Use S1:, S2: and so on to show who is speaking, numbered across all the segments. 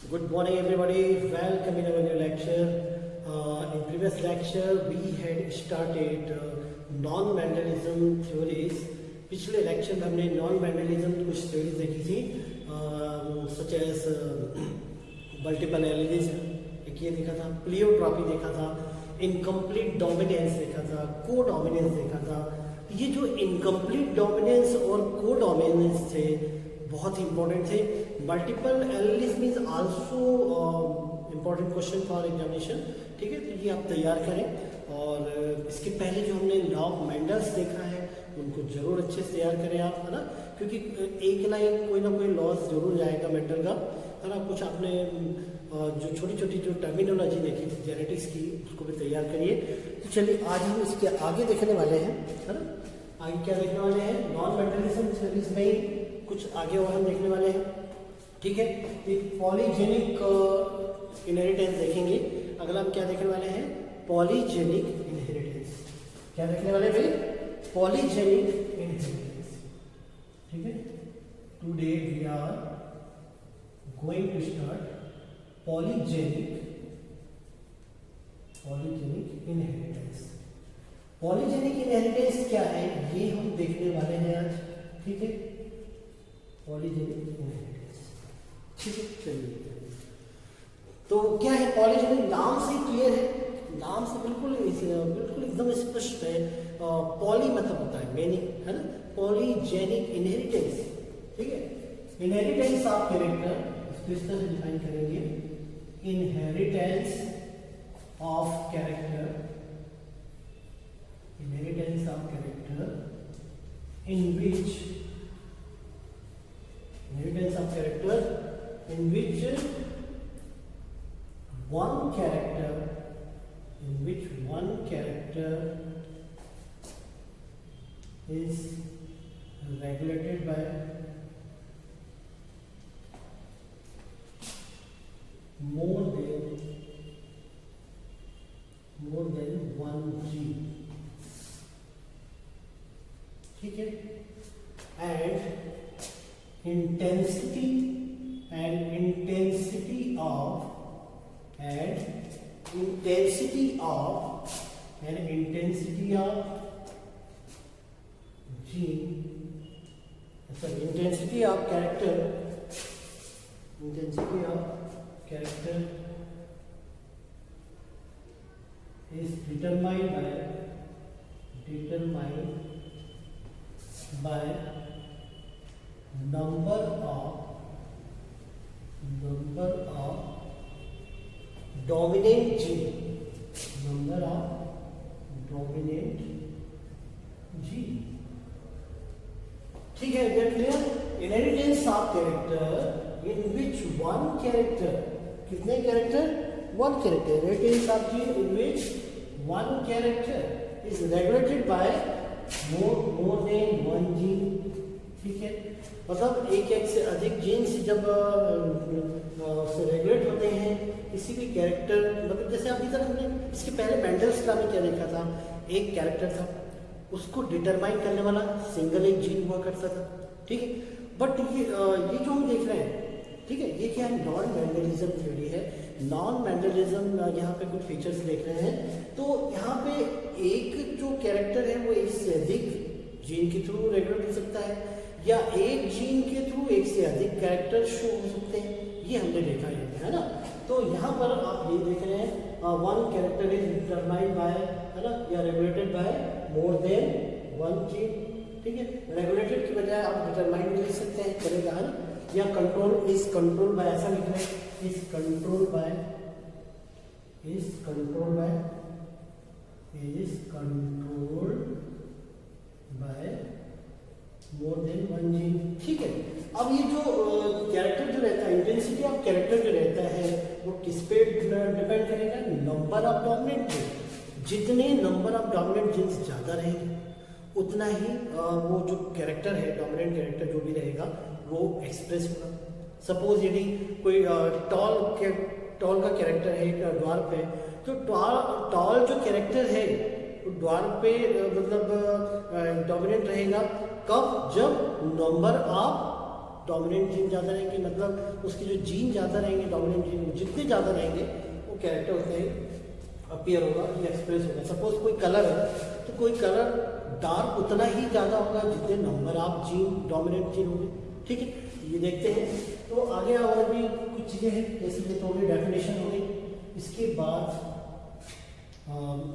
S1: Good morning, everybody. Welcome in our new lecture. In previous lecture, we had started non-vandalism theories. पिछले lecture में हमने non-vandalism की कुछ theories देखी थी, सच एज मल्टीपल एलिनिज्म, एक ये देखा था, प्लियोट्रॉपी देखा था, इनकम्प्लीट डोमिनेंस देखा था, को डोमिनेंस देखा था. ये जो इनकम्प्लीट डोमिनेंस और को डोमिनेंस थे बहुत ही इंपॉर्टेंट थे. Multiple analysis means also important question for examination. ठीक है, तो ये आप तैयार करें. और इसके पहले जो हमने लॉ ऑफ मेंडल्स देखा है उनको जरूर अच्छे से तैयार करें आप, है ना, क्योंकि एक ना एक कोई ना कोई लॉज जरूर जाएगा मेंडल का, है ना. कुछ आपने जो छोटी छोटी जो टर्मिनोलॉजी देखी थी जेनेटिक्स की उसको भी तैयार करिए. तो चलिए आज हम इसके आगे देखने वाले हैं, है ना. आगे क्या देखने वाले हैं, नॉन मेंडलिज्म थ्योरीज में कुछ आगे और हम देखने वाले हैं. ठीक है, पॉलीजेनिक इनहेरिटेंस देखेंगे. अगला हम क्या देखने वाले हैं, पॉलीजेनिक इनहेरिटेंस. क्या देखने वाले भाई, पॉलीजेनिक इनहेरिटेंस. ठीक है, today we are going to start polygenic inheritance. Polygenic inheritance क्या है ये हम देखने वाले हैं आज. ठीक है, पॉलीजेनिक इनहेरिटेंस. ठीक है, चलिए. तो क्या है पॉलीजेनिक, नाम से क्लियर है, नाम से बिल्कुल एकदम स्पष्ट है. पॉली मतलब होता है मेनी, है ना. Polygenic inheritance. ठीक है, इनहेरिटेंस ऑफ कैरेक्टर इसको इस तरह से डिफाइन करेंगे. Inheritance of character, inheritance of character in which, inheritance of character in which one character is regulated by more than one gene. ठीक है, and intensity of character is determined by number of dominant gene. ठीक है, get clear. Inheritance of character in which one character, कितने character, one character. Inheritance of gene in which one character is regulated by more than one gene. ठीक है, मतलब एक से अधिक jeans जब रेगुलेट होते हैं किसी भी कैरेक्टर, मतलब जैसे अभी तक हमने इसके पहले मेंडल्स लॉ में क्या देखा था, एक कैरेक्टर था उसको डिटरमाइन करने वाला सिंगल एक जीन हुआ करता था. ठीक है, बट ये जो हम देख रहे हैं, ठीक है, ये क्या है, नॉन मेंडलिज्म थ्योरी है. नॉन मेंडलिज्म यहाँ पे कुछ फीचर्स देख रहे हैं. तो यहाँ पे एक जो कैरेक्टर है वो एक से अधिक जीन के थ्रू रेगुलेट हो सकता है, या एक जीन के थ्रू एक से अधिक कैरेक्टर शो हो सकते हैं. ये हमने देखा है ना. तो यहाँ पर आप ये देख रहे हैं, one character is determined by, है ना, या regulated by more than one gene. ठीक है, रेगुलेटेड की बजाय आप डिटरमाइंड लिख सकते हैं, चलेगा, है ना. या कंट्रोल बाय, ऐसा लिख रहे हैं, is control by more than one gene. ठीक है, अब ये जो कैरेक्टर जो रहता है, इंटेंसिटी ऑफ कैरेक्टर जो रहता है वो किस पे डिपेंड करेगा, नंबर ऑफ डोमिनेंट जीन. जितने नंबर ऑफ डोमिनेंट जीन्स ज़्यादा रहेंगे उतना ही वो जो कैरेक्टर है, डोमिनेंट कैरेक्टर जो भी रहेगा वो एक्सप्रेस होगा. सपोज यदि कोई टॉल का कैरेक्टर है ड्वार्फ है, तो टॉल जो कैरेक्टर है तो ड्वार्फ पे मतलब डोमिनेंट रहेगा. कब, जब नंबर ऑफ डोमिनेंट जीन ज़्यादा रहेंगे, मतलब उसके जो जीन ज़्यादा रहेंगे, डोमिनेंट जीन जितने ज़्यादा रहेंगे वो कैरेक्टर उतने ही अपीयर होगा या एक्सप्रेस होगा। सपोज कोई कलर है तो कोई कलर डार्क उतना ही ज़्यादा होगा जितने number of gene dominant gene होंगे। ठीक है, ये देखते हैं। तो आगे और भी कुछ चीज़ें हैं, जैसे कि तो डेफिनेशन हो गई। इसके बाद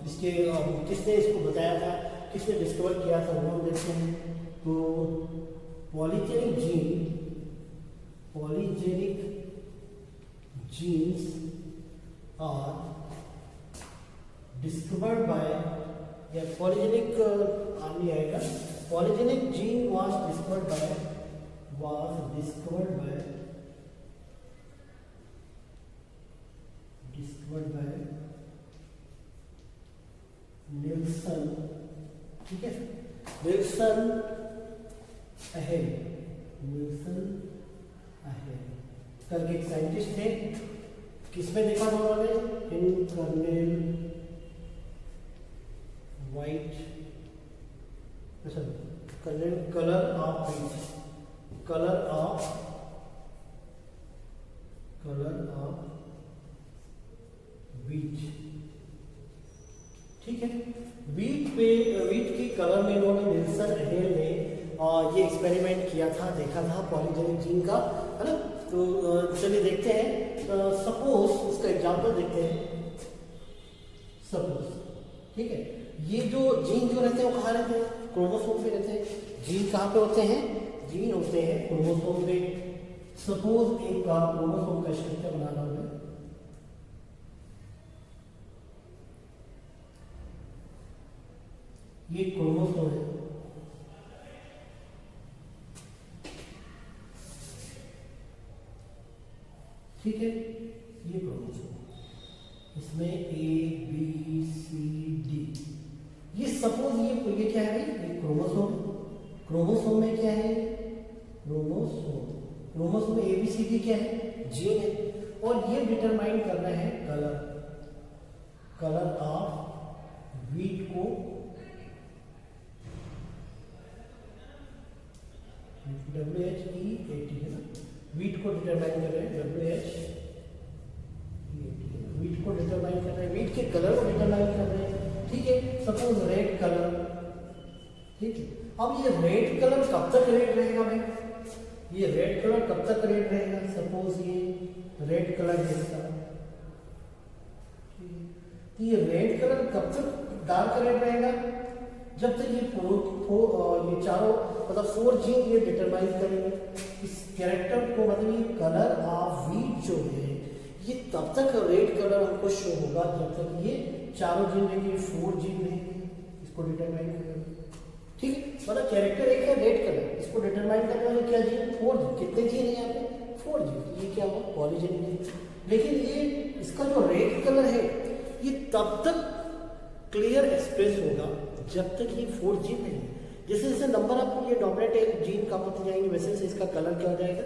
S1: इसके किसने इसको बताया था, किसने डिस्कवर किया था, वो हम देखते हैं। तो polygenic genes are discovered by, या पॉलीजेनिक आर्मी आएगा, polygenic gene was discovered by Nilsson. ठीक है, निल्सन अहेल करके एक साइंटिस्ट थे। किसमें देखा था उन्होंने, in kernel white, colour of wheat. ठीक है, व्हीट की कलर में इन्होंने निल्सन अहेल ने ये एक्सपेरिमेंट किया था, देखा था पॉलीजेनिक जीन का, है ना। तो चलिए देखते हैं। सपोज इसका एग्जांपल देखते हैं। सपोज, ठीक है, ये जो जीन जो रहते हैं वो कहाँ रहते हैं, क्रोमोसोम पे रहते हैं। जीन कहाँ पे होते हैं, जीन होते हैं क्रोमोसोम पे। सपोज एक का क्रोमोसोम का स्ट्रक्चर बना रहा हूं मैं, ये क्रोमोसोम है। ठीक है, ये क्रोमोसोम, इसमें ए बी सी डी, ये सपोज ये क्या है भाई, ये क्रोमोसोम। क्रोमोसोम में क्या है, क्रोमोसोम में ए बी सी डी क्या है, जीन है। और ये डिटरमाइन करना है कलर ऑफ व्हीट को, WHEAT है ना, व्हीट को डिटरमाइन कर रहे हैं, WHEAT, व्हीट को डिटरमाइन कर रहे हैं, व्हीट के कलर को डिटरमाइन कर रहे हैं। ठीक है, सपोज रेड कलर। ठीक है, अब ये रेड कलर कब तक रेड रहेगा भाई, ये रेड कलर कब तक रेड रहेगा। सपोज ये रेड कलर है इसका, तो ये रेड कलर कब तक डार्क रेड रहेगा, जब तक ये चारों मतलब 4 जीन ये डिटरमाइन करेंगे इस कैरेक्टर को, मतलब ये कलर ऑफ व्हीट जो है ये तब तक रेड कलर हमको शो होगा जब तक ये चारों जीन रहेंगे, 4 जीन रहेंगे, इसको डिटरमाइन करेंगे। ठीक है, मतलब कैरेक्टर एक है रेड कलर, इसको डिटरमाइन करने वाले क्या जीन, 4 जीन। कितने जीन है यहाँ पे, 4 जीन। ये क्या हुआ, पॉलीजेनिक जीन। लेकिन ये इसका जो रेड कलर है ये तब तक क्लियर एक्सप्रेस होगा जब तक ये 4 जीन नहीं। जैसे जैसे नंबर ऑफ ये डोमिनेंट जीन कम होते जाएंगे वैसे वैसे इसका कलर क्या हो जाएगा,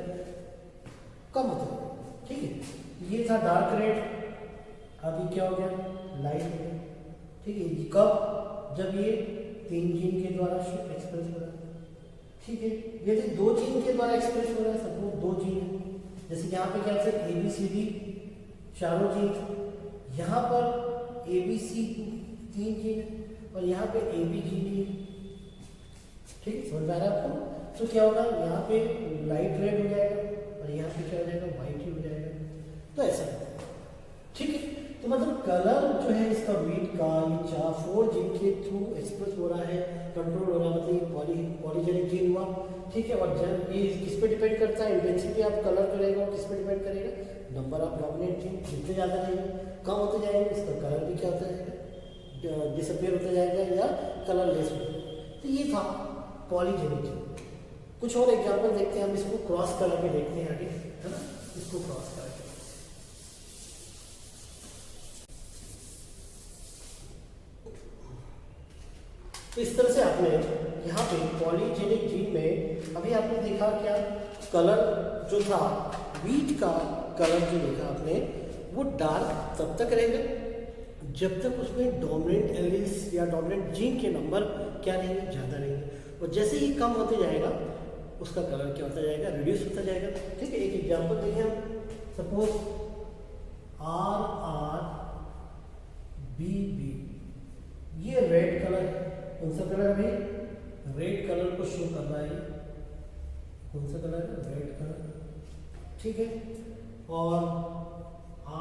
S1: कम होता जाएगा। ठीक है, ये था डार्क रेड, अभी क्या हो गया, लाइट रेड। ठीक है, कब, जब ये 3 जीन के द्वारा एक्सप्रेस हो रहा है। ठीक है, यदि 2 जीन के द्वारा एक्सप्रेस हो रहा है, सपोज 2 जीन है, जैसे यहाँ पे क्या है, ABCD चारों जीन, यहाँ पर ABC 3 जीन है और यहाँ पे AB जीन है। ठीक, समझ आ रहा है आपको। तो क्या होगा, यहाँ पे लाइट रेड हो जाएगा और यहाँ पे क्या हो जाएगा, व्हाइट ही हो जाएगा। तो ऐसा है। ठीक है, तो मतलब कलर जो है इसका व्हीट का ये 4 जीन के थ्रू एक्सप्रेस हो रहा है, कंट्रोल हो रहा है, मतलब ये पॉलीजेनिक जीन हुआ। ठीक है, और जब ये किस पे डिपेंड करता है, इंटेंसिटी ऑफ कलर जो रहेगा किस पे डिपेंड करेगा, नंबर ऑफ डोमिनेंट जीन जितने ज़्यादा रहेंगे कम होते जाएंगे, इसका कलर भी क्या होता जाएगा, डिसअपियर होता जाएगा या कलरलेस हो जाएगा। तो ये था पॉलीजेनिक जीन। कुछ और एग्जाम्पल देखते हैं हम, इसको क्रॉस कलर में देखते हैं आगे, है ना, इसको क्रॉस कलर। तो इस तरह से आपने यहाँ पे पॉलीजेनिक जीन में अभी आपने देखा क्या, कलर जो था व्हीट का कलर जो देखा आपने, वो डार्क तब तक रहेगा जब तक उसमें डोमिनेंट एलील्स या डोमिनेंट जीन के नंबर क्या रहेंगे, ज़्यादा रहेंगे। और जैसे ही कम होते जाएगा उसका कलर क्या होता जाएगा, रिड्यूस होता जाएगा। ठीक है, एक एग्जांपल देखें हम, सपोज RRBB, ये रेड कलर, कौन सा कलर है, रेड कलर को शो कर रहा है, कौन सा कलर है, रेड कलर। ठीक है, और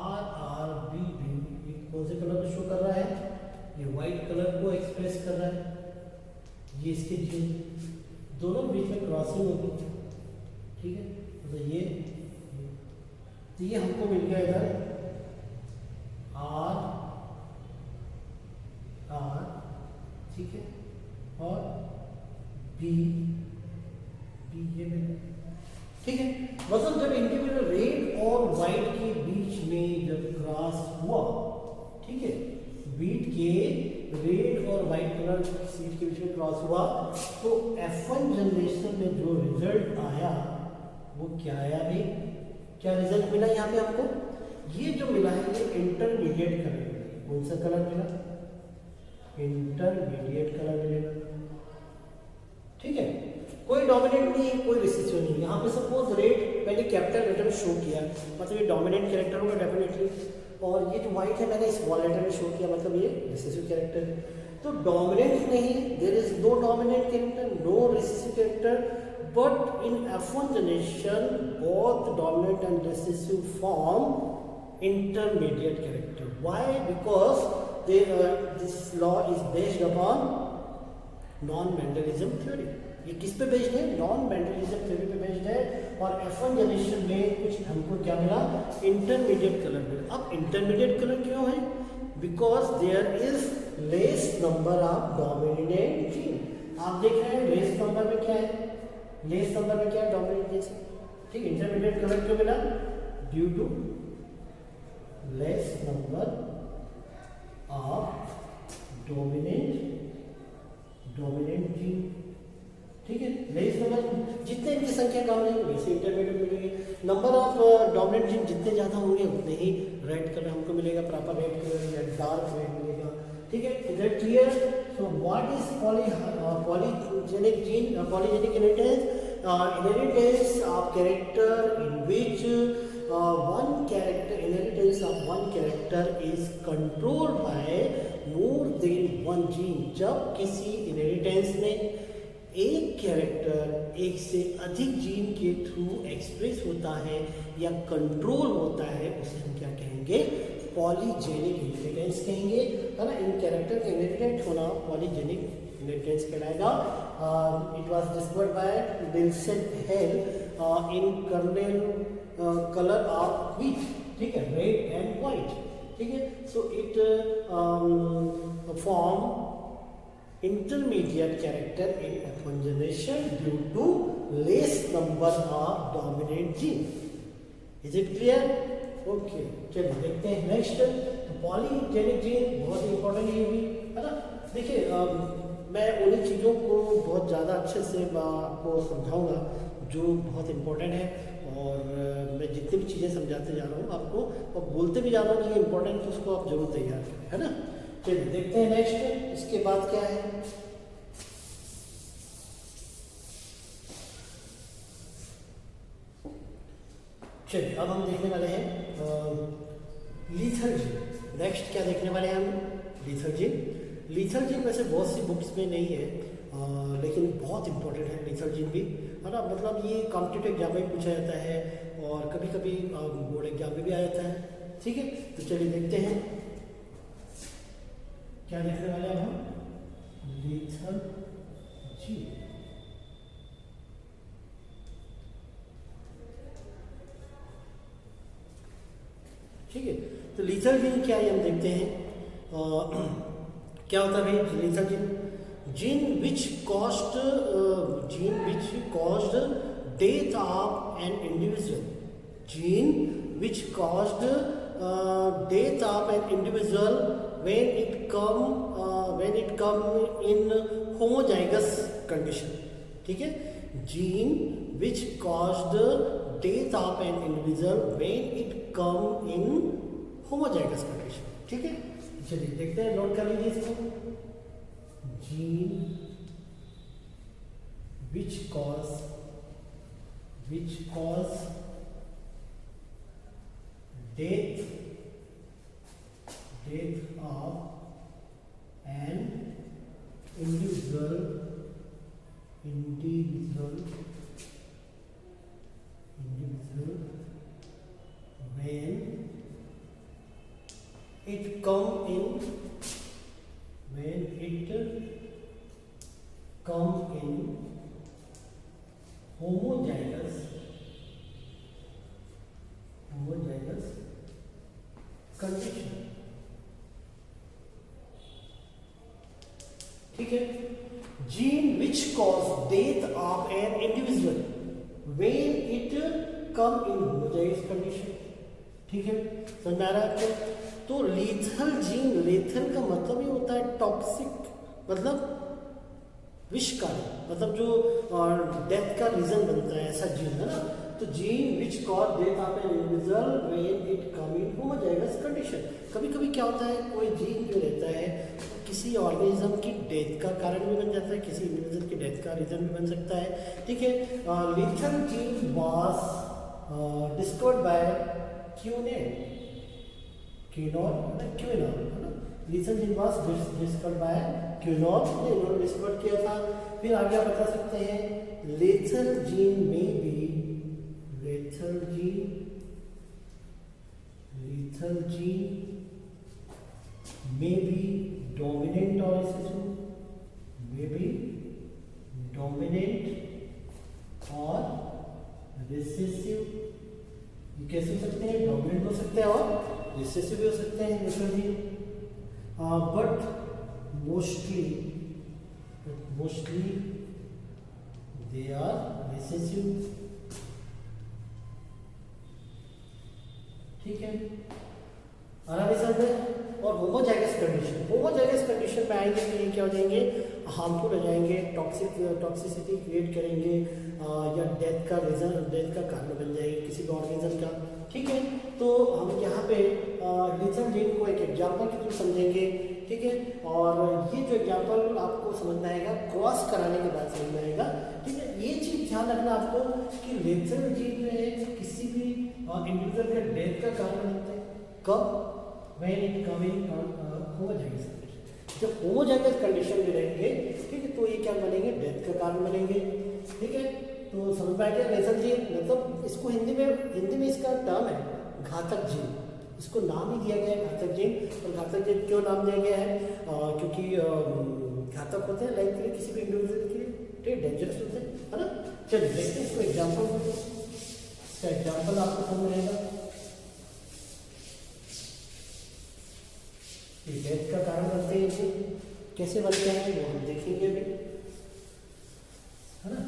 S1: RRBB ये कौन से कलर को शो कर रहा है, ये व्हाइट कलर को एक्सप्रेस कर रहा है। ये इसके जीन दोनों बीच में क्रॉसिंग होगी। ठीक है, तो ये हमको मिल गया इधर R, ठीक है, और B ये मिला। ठीक है, मतलब जब इनके बीच में रेड और व्हाइट के बीच में जब क्रॉस हुआ, ठीक है, बीट के रेड और व्हाइट कलर सीट के बीच में क्रॉस हुआ, तो F1 जनरेशन में जो रिजल्ट आया वो क्या आया भाई, क्या रिजल्ट मिला यहाँ पे हमको, ये जो मिला है ये इंटरमीडिएट कलर मिला। कौन सा कलर मिला, इंटरमीडिएट कलर मिलेगा। ठीक है, कोई डोमिनेंट नहीं है, कोई रिसेसिव नहीं है। यहाँ पे सपोज रेड मैंने कैपिटल लेटर में शो किया, मतलब ये डोमिनेंट कैरेक्टर होगा डेफिनेटली, और ये जो व्हाइट है मैंने स्मॉल लेटर में शो किया, मतलब ये रिसेसिव कैरेक्टर है। तो डोमिनेंट नहीं, there is no dominant character, no recessive character, but in F1 generation both dominant and recessive form intermediate character. Why, because this law is based upon non Mendelism theory. ये किस पे based है, non Mendelism theory पे based है। और F1 generation में कुछ हमको क्या मिला, इंटरमीडिएट कलर मिला। अब इंटरमीडिएट कलर क्यों है, because there is less number of dominant gene. आप देख रहे हैं लेस नंबर में क्या है, लेस नंबर में क्या है, डोमिनेंट जीन। ठीक, इंटरमीडिएट कलर क्यों मिला, due to less number of dominant gene. ठीक है, लेस नंबर, जितने इनकी संख्या कम रहेगी वैसे इंटरमीडिएट मिलेगी। नंबर ऑफ डोमिनेंट जीन जितने ज़्यादा होंगे उतने ही रेड कलर हमको मिलेगा, प्रॉपर रेड कलर या डार्क रेड मिलेगा। ठीक है, is that clear? So what is polygenic gene, polygenic inheritance? Inheritance of character in which inheritance of one character is controlled by more than one gene। जब किसी inheritance में एक character एक से अधिक जीन के थ्रू एक्सप्रेस होता है या कंट्रोल होता है, उसे हम क्या कहेंगे, पॉलीजेनिक इनहेरिटेंस कहेंगे, है ना। इन कैरेक्टर का इनहेरिटेंट होना पॉलीजेनिक इनहेरिटेंस कहलाएगा। It was discovered bye Wilson hello in kernel colour of wheat. ठीक है, रेड एंड व्हाइट। ठीक है, so it form intermediate character in F1 generation due to less number of dominant gene। Is it clear? Okay, चलिए देखते हैं next. तो polygenic gene बहुत important है, ये भी है ना। देखिए मैं उन्हीं चीज़ों को बहुत ज़्यादा अच्छे से आपको समझाऊंगा जो बहुत इंपॉर्टेंट है, और मैं जितनी भी चीज़ें समझाते जा रहा हूँ आपको और बोलते भी जा रहा हूँ कि इंपॉर्टेंट है, उसको आप जरूर तैयार करें, है ना। चलिए देखते हैं नेक्स्ट, इसके बाद क्या है। चलिए अब हम देखने वाले हैं लीथल जीन। नेक्स्ट क्या देखने वाले हैं हम, लीथल जीन। लीथल जीन वैसे बहुत सी बुक्स में नहीं है, लेकिन बहुत इंपॉर्टेंट है लीथल जीन भी, है ना। मतलब ये कॉम्पिटिटिव एग्जाम में पूछा जाता है और कभी कभी बोर्ड एग्जाम में भी आ जाता है। ठीक है, तो चलिए देखते हैं क्या देखने वाले हैं हम, लीथल जीन। ठीक है, तो लीथल जीन क्या है हम देखते हैं। क्या होता है भाई lethal gene? Gene which caused death of an individual, gene which caused death of an individual when it come in homozygous condition। ठीक है, gene which caused death of an individual when it come in homozygous condition। ठीक है, चलिए देखते हैं, note कर लीजिए इसको। gene which cause which cause death of an individual when it come in homozygous condition. ठीक है, gene which cause death of an individual when it come in homozygous condition. ठीक है, समझ आ रहा है आपको? तो लीथल जीन, लीथल का मतलब ही होता है टॉक्सिक, मतलब विषकारी, मतलब जो डेथ का रीजन बनता है, ऐसा जीन है ना। तो gene which cause death of an individual when it come in homozygous condition. कभी कभी क्या होता है, कोई जीन जो रहता है किसी ऑर्गेनिज्म की डेथ का कारण भी बन जाता है, किसी इंडिविजुअल की डेथ का रीजन भी बन सकता है। ठीक है, lethal gene was discovered by Cuenot, lethal gene was discovered by Cuenot ने इन्होंने डिस्कवर किया था। फिर आगे आप बता सकते हैं लीथल जीन में भी dominant or recessive, may be dominant or recessive। ये कैसे हो सकते हैं? डोमिनेंट हो सकते हैं और रिसेसिव भी हो सकते हैं lethal gene, but mostly they are recessive. ठीक है, आराम से। और होमोजाइगस कंडीशन में आएंगे तो ये क्या हो जाएंगे, हार्मफुल हो जाएंगे, टॉक्सिसिटी क्रिएट करेंगे, या डेथ का कारण बन जाएंगे किसी भी ऑर्गेनिज्म का। ठीक है, तो हम यहाँ पे लीथल जीन को एक एग्जाम्पल के थ्रू समझेंगे। ठीक है, और ये जो एग्जाम्पल आपको समझ में आएगा, क्रॉस कराने के बाद समझ में आएगा। ठीक है, ये चीज ध्यान रखना आपको कि लीथल जीन जो है किसी भी इंडिविजुअल के डेथ का कारण बनते हैं। कब? when it come in homozygous condition। जब homozygous कंडीशन में रहेंगे, ठीक है, तो ये क्या बनेंगे, डेथ का कारण बनेंगे। ठीक है, तो समझ में आ गया लीथल जीन मतलब, इसको हिंदी में इसका टर्म है घातक जीन, इसको नाम ही दिया गया है घातक जीन। और घातक जीन क्यों नाम दिया गया है? क्योंकि घातक होते हैं लाइफ के लिए, किसी भी इंडिविजुअल के लिए डेंजरस होते हैं, है ना। चलिए देखते हैं इसको एग्जाम्पल, इसका एग्जाम्पल आपको समझ रहेगा। डेथ का कारण बनते हैं, इसे कैसे बनते हैं वो हम देखेंगे अभी, है ना।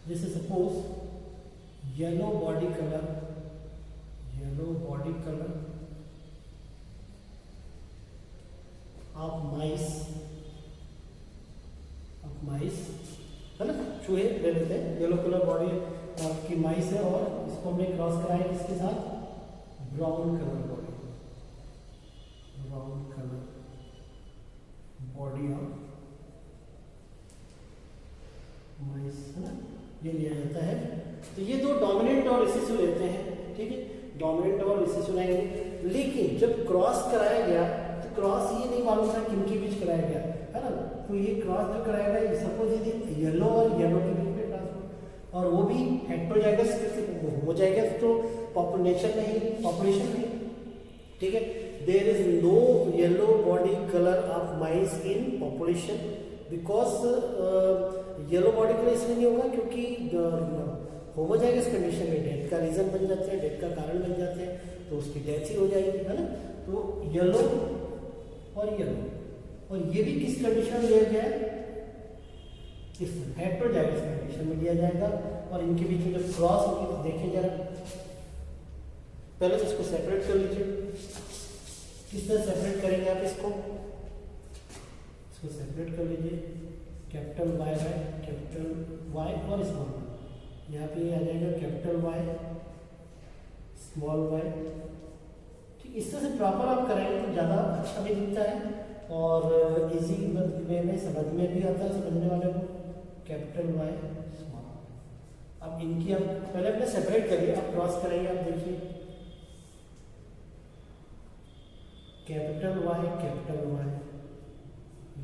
S1: जैसे suppose yellow body colour of माइस, है ना, चूहे ले लेते हैं। येलो कलर बॉडी की माइस है और इसको हमने क्रॉस कराया किसके साथ? Brown colour body of mice, है ना, ये लिया जाता है। तो ये दो डोमिनेंट और रिसेसिव लेते हैं। ठीक है, डोमिनेंट और रिसेसिव लाएंगे, लेकिन जब क्रॉस कराया गया तो क्रॉस ये नहीं मालूम था किनके बीच कराया गया, है ना। तो ये क्रॉस जो कराया गया, सपोज यदि येलो और येलो के बीच में ट्रांसफर, और वो भी हेट्रोजाइगस, होमोजाइगस तो पॉपुलेशन नहीं। ठीक है, there is no yellow body colour of mice in population, because yellow body colour इसलिए नहीं होगा क्योंकि होमोजाइगस कंडीशन में डेथ का रीजन बन जाते हैं, डेथ का कारण बन जाते हैं, तो उसकी डेथ ही हो जाएगी, है ना। तो येलो और ये भी किस कंडीशन में लिया गया है? इस हेट्रोजाइगस कंडीशन में लिया जाएगा। और इनके बीच में जब क्रॉस होगी तो देखें जरा, पहले तो इसको सेपरेट कर लीजिए। किस तरह सेपरेट करेंगे आप इसको सेपरेट कर लीजिए, capital Y by capital Y और स्मॉल वाई। यहाँ पे आ जाएगा कैपिटल वाई स्मॉल वाई। ठीक, इस तरह से प्रॉपर आप करेंगे तो ज़्यादा अच्छा भी दिखता है, और इजी वे में समझ में भी आता है समझने वाले को, कैपिटल वाई स्मॉल। अब इनकी हम पहले अपने सेपरेट करिए, अब क्रॉस कराइए, आप देखिए कैपिटल वाई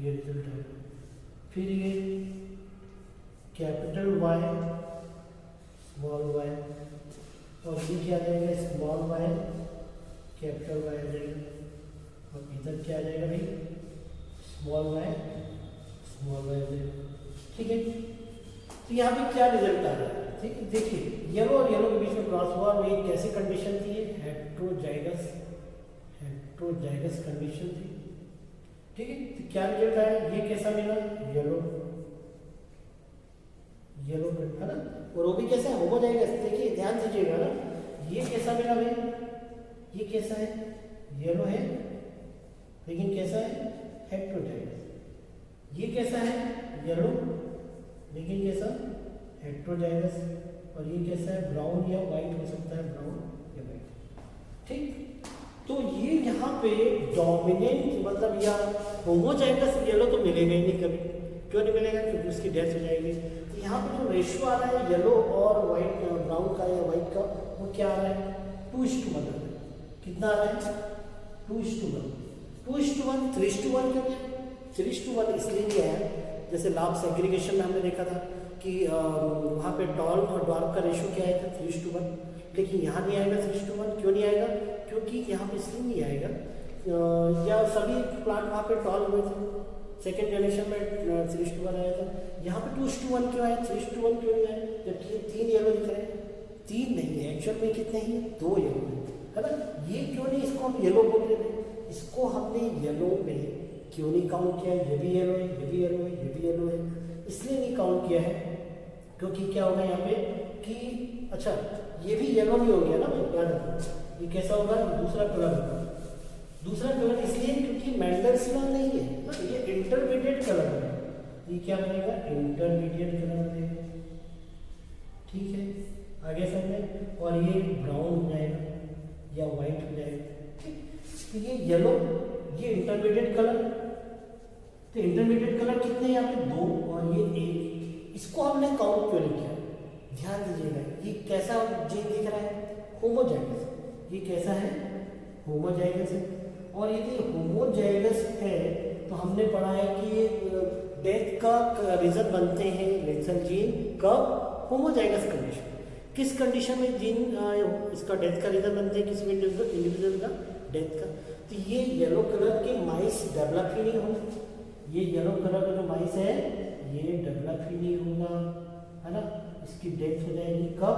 S1: ये रिजल्ट है। फिर ये कैपिटल वाई स्मॉल वाई, और ये क्या आ जाएगा स्मॉल वाई कैपिटल वाई आ जाएगा, और इधर क्या आ जाएगा भाई स्मॉल वाई आ जाएगा। ठीक है, तो यहाँ पे क्या रिजल्ट आ रहा है, ठीक है। देखिए येलो और येलो के बीच में क्रॉस हुआ, वो एक कैसी कंडीशन थी, हेट्रोजाइगस कंडीशन थी। ठीक है, तो क्या रिजल्ट आया, ये कैसा मिला येलो है ना, और वो भी कैसा है होमोजाइगस। देखिए ध्यान दीजिएगा ना, ये कैसा मिला भाई, ये कैसा है येलो है लेकिन कैसा है हेट्रोजाइगस। ये कैसा है येलो लेकिन कैसा हेट्रोजाइगस, और ये कैसा है ब्राउन या वाइट हो सकता है, ब्राउन या वाइट। ठीक, तो ये यहाँ पे डोमिनेंट मतलब या होमोजाइगस येलो तो मिलेगा ही नहीं कभी। क्यों नहीं मिलेगा, क्योंकि उसकी डेथ हो जाएगी। तो यहाँ पे जो रेशियो आ रहा है येलो और वाइट ब्राउन का या वाइट का, वो क्या आ रहा है 2:1। कितना आ रहा है 2:1, 2:1, 3:1 क्यों है 3:1 इसलिए नहीं आया, जैसे लाभ सेग्रीगेशन में हमने देखा था कि वहाँ पे टॉल और ड्वार्फ का रेशियो क्या आया था 3:1, लेकिन यहाँ नहीं आएगा 3:1। क्यों नहीं आएगा, क्योंकि यहाँ पे इसलिए नहीं आएगा, या सभी प्लांट वहाँ पे टॉल हुए थे, सेकेंड जनरेशन में 3:1 आया था। यहाँ पे 2:1 क्यों आया, 3:1 क्यों नहीं आया, जबकि 3 येलो दिख रहे हैं। 3 नहीं है एक्चुअल में, कितने ही 2 येलो है ना। ये क्यों नहीं, इसको हम येलो बोल रहे थे, इसको हमने येलो में क्यों नहीं काउंट किया, ये भी येलो है, ये भी येलो है, ये भी येलो है, इसलिए नहीं काउंट किया है क्योंकि क्या होगा यहाँ पे कि अच्छा ये भी येलो नहीं हो गया ना भाई, याद रखो ये कैसा होगा, दूसरा कलर होगा। दूसरा कलर इसलिए क्योंकि मेंडल्स लॉ नहीं है ना, ये इंटरमीडिएट कलर है, ये क्या बनेगा इंटरमीडिएट कलर बनेगा। ठीक है, आगे समझे, और ये ब्राउन हो जाएगा या व्हाइट हो जाएगा। ठीक, तो ये येलो, ये इंटरमीडिएट कलर, तो इंटरमीडिएट कलर कितने यहाँ पे 2 और ये 1, इसको हमने काउंट क्यों नहीं किया, ध्यान दीजिएगा। ये कैसा जीन दिख रहा है होमोजाइगस, ये कैसा है होमोजाइगस है, और यदि होमोजाइगस है तो हमने पढ़ा है कि डेथ का रीजन बनते हैं लेथल जीन कब, होमोजाइगस कंडीशन। किस कंडीशन में जीन इसका डेथ का रीजन बनते हैं, किसी इंडिविजुअल का डेथ का, तो ये येलो कलर के माइस डेवलप ही नहीं होंगे, ये येलो कलर का जो माइस है ये डेवलप ही नहीं होगा, है ना। इसकी डेथ हो जाएगी कब,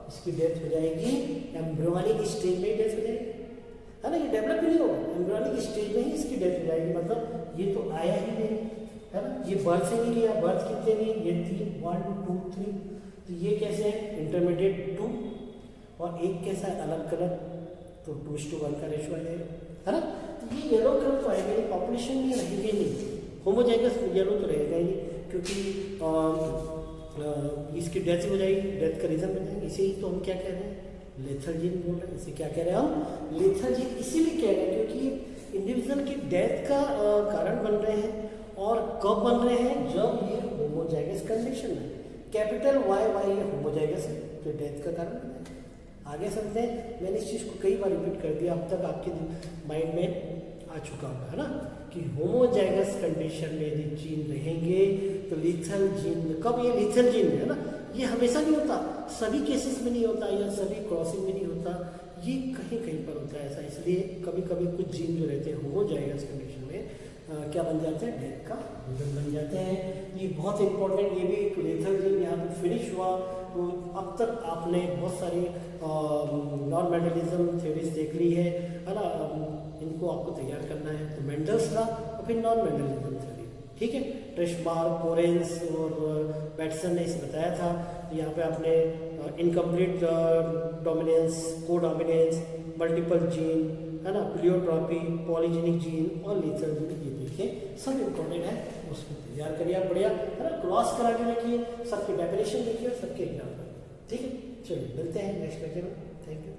S1: इसकी डेथ हो जाएगी एम्ब्रियोनिक स्टेज में डेथ हो जाएगी, है ना। ये डेवलप ही नहीं होगा, एम्ब्रियोनिक स्टेज में ही इसकी डेथ हो जाएगी, मतलब ये तो आया ही नहीं, है ना। ये बर्थ से नहीं लिया, बर्थ कितने लिए, ये 3 1 2 3, तो ये कैसे है इंटरमीडिएट 2, और एक कैसा है अलग कलर, तो 2:1 का रेशियो आ जाएगा, है ना। तो ये येलो कलर तो आएगा नहीं, पॉपुलेशन में रहेगा ही नहीं, होमोजाइगस येलो तो रहेगा ही नहीं, क्योंकि इसकी डेथ हो जाएगी, डेथ का रीजन बन जाएगी। इसे ही तो हम क्या कह रहे हैं लेथल जीन बोल रहे हैं, इसे क्या कह रहे हैं हम लेथल जीन इसीलिए कह रहे हैं क्योंकि इंडिविजुअल की डेथ का कारण बन रहे हैं, और कब बन रहे हैं, जब ये होमोजाइगस कंडीशन है, कैपिटल वाई ये होमोजाइगस है तो डेथ का कारण बन है। आगे समझते हैं, मैंने इस चीज़ को कई बार रिपीट कर दिया, अब तक आपके माइंड में आ चुका होगा, है ना, कि होमोजाइगस कंडीशन में यदि जीन रहेंगे तो लीथल जीन, कब ये लीथल जीन है ना, ये हमेशा नहीं होता, सभी केसेस में नहीं होता, या सभी क्रॉसिंग में नहीं होता, ये कहीं कहीं पर होता है ऐसा। इसलिए कभी कभी कुछ जीन जो रहते हैं होमोजाइगस कंडीशन में क्या बन जाते हैं, डेथ का रीजन बन जाते हैं। ये बहुत इंपॉर्टेंट, ये भी एक लेथल जीन यहाँ पे फिनिश हुआ। तो अब तक आपने बहुत सारी नॉन मेंडलिज्म थ्योरीज देख ली है ना, इनको आपको तैयार करना है, तो मेंडल्स लॉ और फिर नॉन मेंडलिज्म थ्योरी, ठीक है। ट्रेशमार्क, कोरेंस और बैटसन ने इसे बताया था। तो यहाँ पे आपने इनकम्प्लीट डोमिनेंस, को डोमिनेंस, मल्टीपल जीन, है ना, प्लियोट्रॉपी, पॉलीजेनिक जीन और लीथल जीन, ये देखिए सब इम्पोर्टेंट है, उसको तैयार करिए आप, बढ़िया है ना, क्रॉस करा के रखिए, सबके डेफिनेशन देखिए, सबके एग्जाम, ठीक है। चलिए मिलते हैं नेक्स्ट लेक्चर में, थैंक यू।